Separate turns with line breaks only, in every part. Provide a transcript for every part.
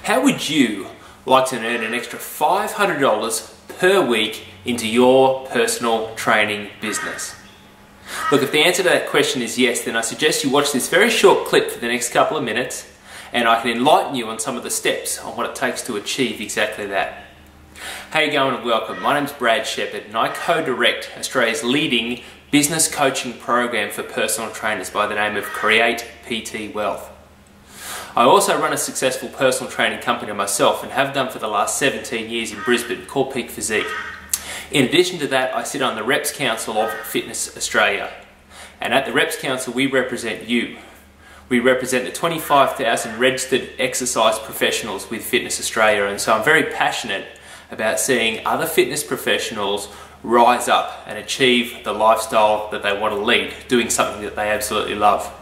How would you like to earn an extra $500 per week into your personal training business? Look, if the answer to that question is yes, then I suggest you watch this very short clip for the next couple of minutes and I can enlighten you on some of the steps on what it takes to achieve exactly that. How you going and welcome. My name's Brad Shepherd and I co-direct Australia's leading business coaching program for personal trainers by the name of Create PT Wealth. I also run a successful personal training company myself and have done for the last 17 years in Brisbane called Peak Physique. In addition to that, I sit on the Reps Council of Fitness Australia. And at the Reps Council, we represent you. We represent the 25,000 registered exercise professionals with Fitness Australia, and so I'm very passionate about seeing other fitness professionals rise up and achieve the lifestyle that they want to lead, doing something that they absolutely love.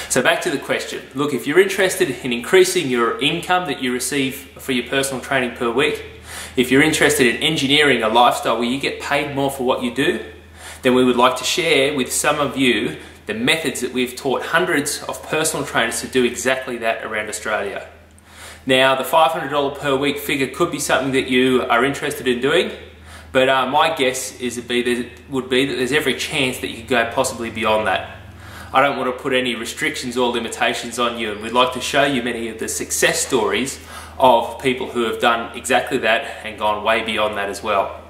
So back to the question. Look, if you're interested in increasing your income that you receive for your personal training per week, if you're interested in engineering a lifestyle where you get paid more for what you do, then we would like to share with some of you the methods that we've taught hundreds of personal trainers to do exactly that around Australia. Now, the $500 per week figure could be something that you are interested in doing, but my guess is would be that there's every chance that you could go possibly beyond that. I don't want to put any restrictions or limitations on you, and we'd like to show you many of the success stories of people who have done exactly that and gone way beyond that as well.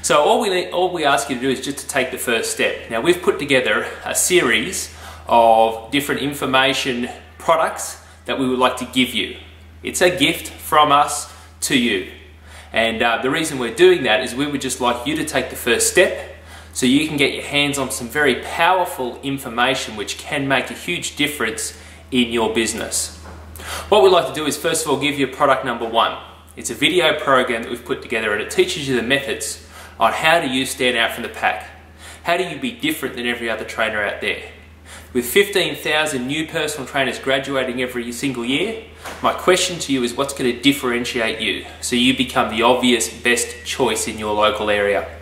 So all we ask you to do is just to take the first step. Now, we've put together a series of different information products that we would like to give you. It's a gift from us to you. And the reason we're doing that is we would just like you to take the first step so you can get your hands on some very powerful information which can make a huge difference in your business. What we'd like to do is first of all give you product number one. It's a video program that we've put together and it teaches you the methods on how do you stand out from the pack. How do you be different than every other trainer out there? With 15,000 new personal trainers graduating every single year, my question to you is what's going to differentiate you so you become the obvious best choice in your local area.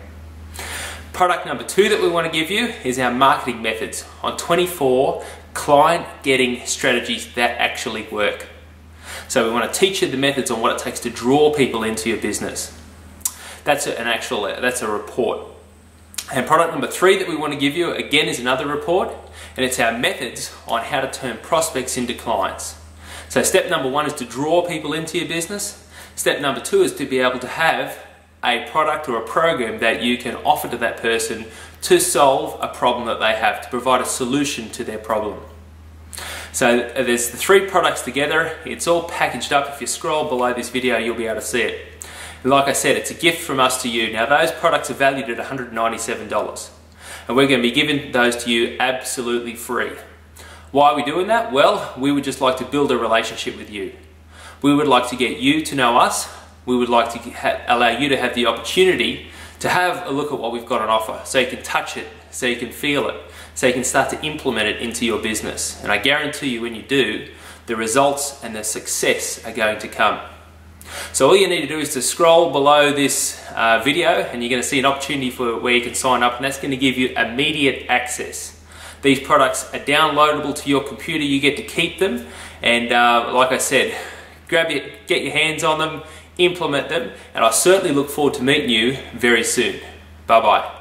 Product number two that we want to give you is our marketing methods on 24 client getting strategies that actually work. So we want to teach you the methods on what it takes to draw people into your business. That's a report. And product number three that we want to give you again is another report, and it's our methods on how to turn prospects into clients. So step number one is to draw people into your business. Step number two is to be able to have a product or a program that you can offer to that person to solve a problem that they have, to provide a solution to their problem. So there's the three products together. It's all packaged up. If you scroll below this video, you'll be able to see it. And like I said, it's a gift from us to you. Now, those products are valued at $197, and we're going to be giving those to you absolutely free. Why are we doing that? Well, we would just like to build a relationship with you. We would like to get you to know us. We would like to allow you to have the opportunity to have a look at what we've got on offer, so you can touch it, so you can feel it, so you can start to implement it into your business. And I guarantee you when you do, the results and the success are going to come. So all you need to do is to scroll below this video and you're going to see an opportunity for where you can sign up, and that's going to give you immediate access. These products are downloadable to your computer. You get to keep them, and like I said, get your hands on them, implement them, and I certainly look forward to meeting you very soon. Bye bye.